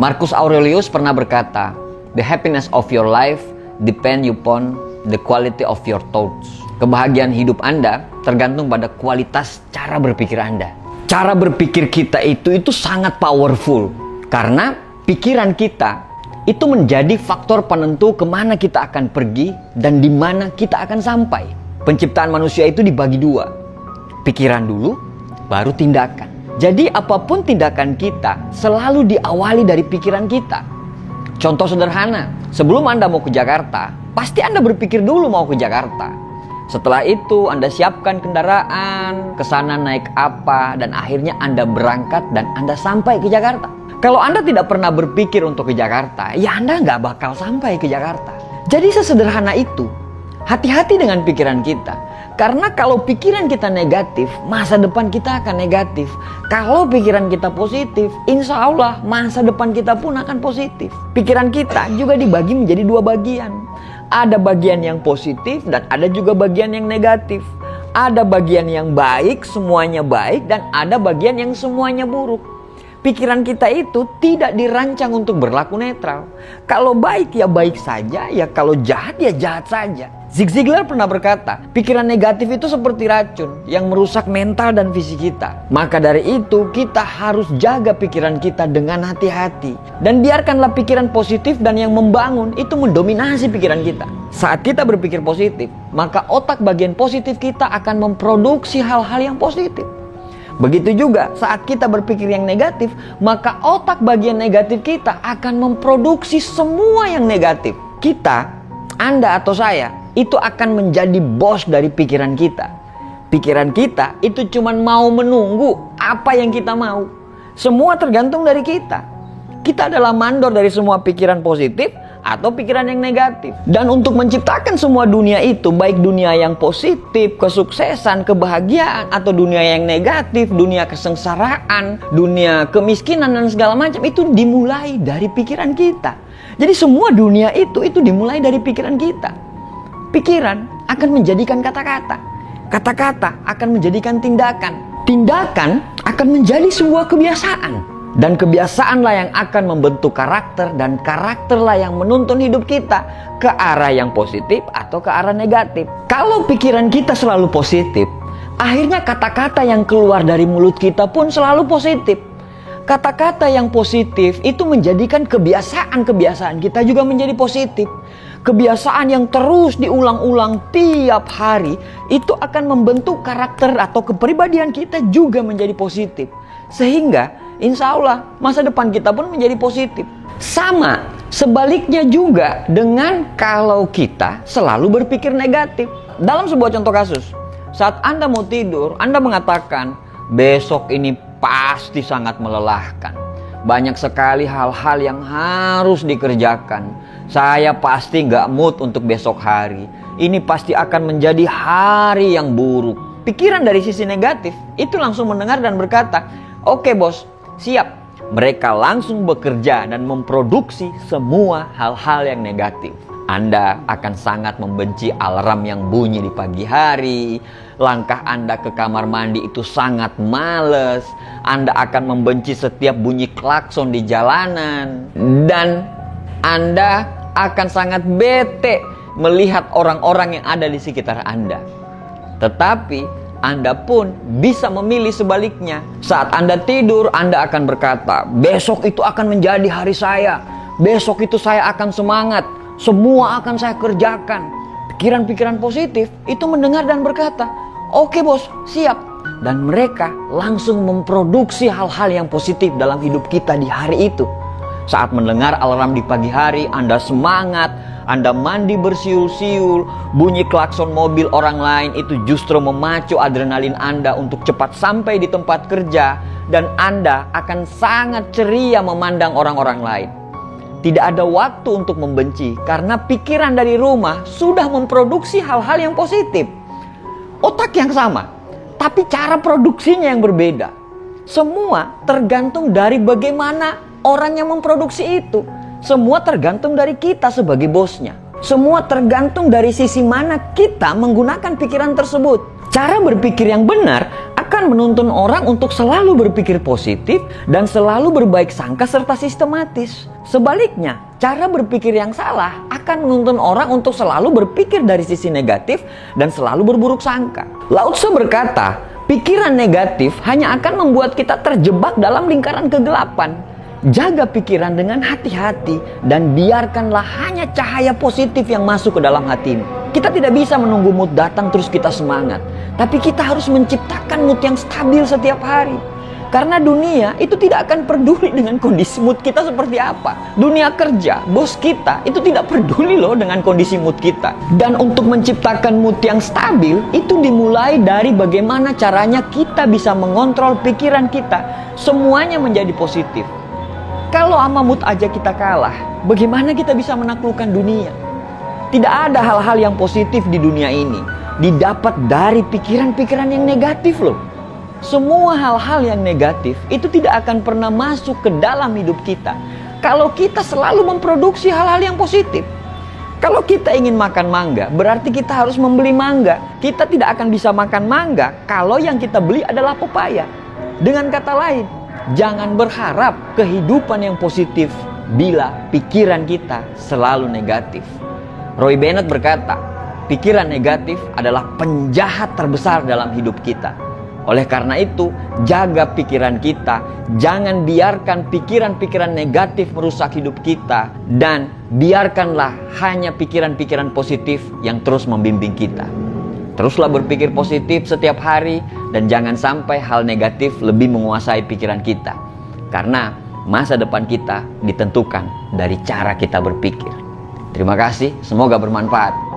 Marcus Aurelius pernah berkata, "The happiness of your life depend upon the quality of your thoughts." Kebahagiaan hidup Anda tergantung pada kualitas cara berpikir Anda. Cara berpikir kita itu sangat powerful. Karena pikiran kita itu menjadi faktor penentu kemana kita akan pergi dan di mana kita akan sampai. Penciptaan manusia itu dibagi dua. Pikiran dulu, baru tindakan. Jadi apapun tindakan kita selalu diawali dari pikiran kita. Contoh sederhana, sebelum Anda mau ke Jakarta, pasti Anda berpikir dulu mau ke Jakarta. Setelah itu Anda siapkan kendaraan, ke sana naik apa, dan akhirnya Anda berangkat dan Anda sampai ke Jakarta. Kalau Anda tidak pernah berpikir untuk ke Jakarta, ya Anda nggak bakal sampai ke Jakarta. Jadi sesederhana itu. Hati-hati dengan pikiran kita. Karena kalau pikiran kita negatif, masa depan kita akan negatif. Kalau pikiran kita positif, insya Allah masa depan kita pun akan positif. Pikiran kita juga dibagi menjadi dua bagian. Ada bagian yang positif dan ada juga bagian yang negatif. Ada bagian yang baik, semuanya baik, dan ada bagian yang semuanya buruk. Pikiran kita itu tidak dirancang untuk berlaku netral. Kalau baik ya baik saja, ya kalau jahat ya jahat saja. Zig Ziglar pernah berkata, pikiran negatif itu seperti racun yang merusak mental dan fisik kita. Maka dari itu kita harus jaga pikiran kita dengan hati-hati. Dan biarkanlah pikiran positif dan yang membangun itu mendominasi pikiran kita. Saat kita berpikir positif, maka otak bagian positif kita akan memproduksi hal-hal yang positif. Begitu juga saat kita berpikir yang negatif, maka otak bagian negatif kita akan memproduksi semua yang negatif. Kita, Anda atau saya, itu akan menjadi bos dari pikiran kita. Pikiran kita itu cuma mau menunggu apa yang kita mau. Semua tergantung dari kita. Kita adalah mandor dari semua pikiran positif atau pikiran yang negatif. Dan untuk menciptakan semua dunia itu, baik dunia yang positif, kesuksesan, kebahagiaan, atau dunia yang negatif, dunia kesengsaraan, dunia kemiskinan dan segala macam, itu dimulai dari pikiran kita. Jadi semua dunia itu dimulai dari pikiran kita. Pikiran akan menjadikan kata-kata. Kata-kata akan menjadikan tindakan. Tindakan akan menjadi sebuah kebiasaan. Dan kebiasaanlah yang akan membentuk karakter. Dan karakterlah yang menuntun hidup kita ke arah yang positif atau ke arah negatif. Kalau pikiran kita selalu positif, akhirnya kata-kata yang keluar dari mulut kita pun selalu positif. Kata-kata yang positif itu menjadikan kebiasaan-kebiasaan kita juga menjadi positif. Kebiasaan yang terus diulang-ulang tiap hari itu akan membentuk karakter atau kepribadian kita juga menjadi positif. Sehingga insya Allah masa depan kita pun menjadi positif. Sama sebaliknya juga dengan kalau kita selalu berpikir negatif. Dalam sebuah contoh kasus, saat Anda mau tidur, Anda mengatakan besok ini pasti sangat melelahkan. Banyak sekali hal-hal yang harus dikerjakan. Saya pasti gak mood untuk besok hari. Ini pasti akan menjadi hari yang buruk. Pikiran dari sisi negatif itu langsung mendengar dan berkata, "Oke bos, siap." Mereka langsung bekerja dan memproduksi semua hal-hal yang negatif. Anda akan sangat membenci alarm yang bunyi di pagi hari. Langkah Anda ke kamar mandi itu sangat males. Anda akan membenci setiap bunyi klakson di jalanan. Dan Anda akan sangat bete melihat orang-orang yang ada di sekitar Anda. Tetapi Anda pun bisa memilih sebaliknya. Saat Anda tidur, Anda akan berkata, besok itu akan menjadi hari saya. Besok itu saya akan semangat. Semua akan saya kerjakan. Pikiran-pikiran positif itu mendengar dan berkata, "Oke bos, siap." Dan mereka langsung memproduksi hal-hal yang positif dalam hidup kita di hari itu. Saat mendengar alarm di pagi hari, Anda semangat, Anda mandi bersiul-siul, bunyi klakson mobil orang lain itu justru memacu adrenalin Anda untuk cepat sampai di tempat kerja, dan Anda akan sangat ceria memandang orang-orang lain. Tidak ada waktu untuk membenci karena pikiran dari rumah sudah memproduksi hal-hal yang positif. Otak yang sama, tapi cara produksinya yang berbeda. Semua tergantung dari bagaimana orang yang memproduksi itu. Semua tergantung dari kita sebagai bosnya. Semua tergantung dari sisi mana kita menggunakan pikiran tersebut. Cara berpikir yang benar akan akan menuntun orang untuk selalu berpikir positif dan selalu berbaik sangka serta sistematis. Sebaliknya, cara berpikir yang salah akan menuntun orang untuk selalu berpikir dari sisi negatif dan selalu berburuk sangka. Lao Tzu berkata, pikiran negatif hanya akan membuat kita terjebak dalam lingkaran kegelapan. Jaga pikiran dengan hati-hati dan biarkanlah hanya cahaya positif yang masuk ke dalam hatimu. Kita tidak bisa menunggu mood datang terus kita semangat, tapi kita harus menciptakan mood yang stabil setiap hari. Karena dunia itu tidak akan peduli dengan kondisi mood kita seperti apa. Dunia kerja, bos kita itu tidak peduli loh dengan kondisi mood kita. Dan untuk menciptakan mood yang stabil itu dimulai dari bagaimana caranya kita bisa mengontrol pikiran kita. Semuanya menjadi positif. Kalau sama mood aja kita kalah, bagaimana kita bisa menaklukkan dunia? Tidak ada hal-hal yang positif di dunia ini didapat dari pikiran-pikiran yang negatif loh. Semua hal-hal yang negatif itu tidak akan pernah masuk ke dalam hidup kita kalau kita selalu memproduksi hal-hal yang positif. Kalau kita ingin makan mangga, berarti kita harus membeli mangga. Kita tidak akan bisa makan mangga kalau yang kita beli adalah pepaya. Dengan kata lain, jangan berharap kehidupan yang positif bila pikiran kita selalu negatif. Roy Bennett berkata, pikiran negatif adalah penjahat terbesar dalam hidup kita. Oleh karena itu, jaga pikiran kita. Jangan biarkan pikiran-pikiran negatif merusak hidup kita. Dan biarkanlah hanya pikiran-pikiran positif yang terus membimbing kita. Teruslah berpikir positif setiap hari. Dan jangan sampai hal negatif lebih menguasai pikiran kita. Karena masa depan kita ditentukan dari cara kita berpikir. Terima kasih, semoga bermanfaat.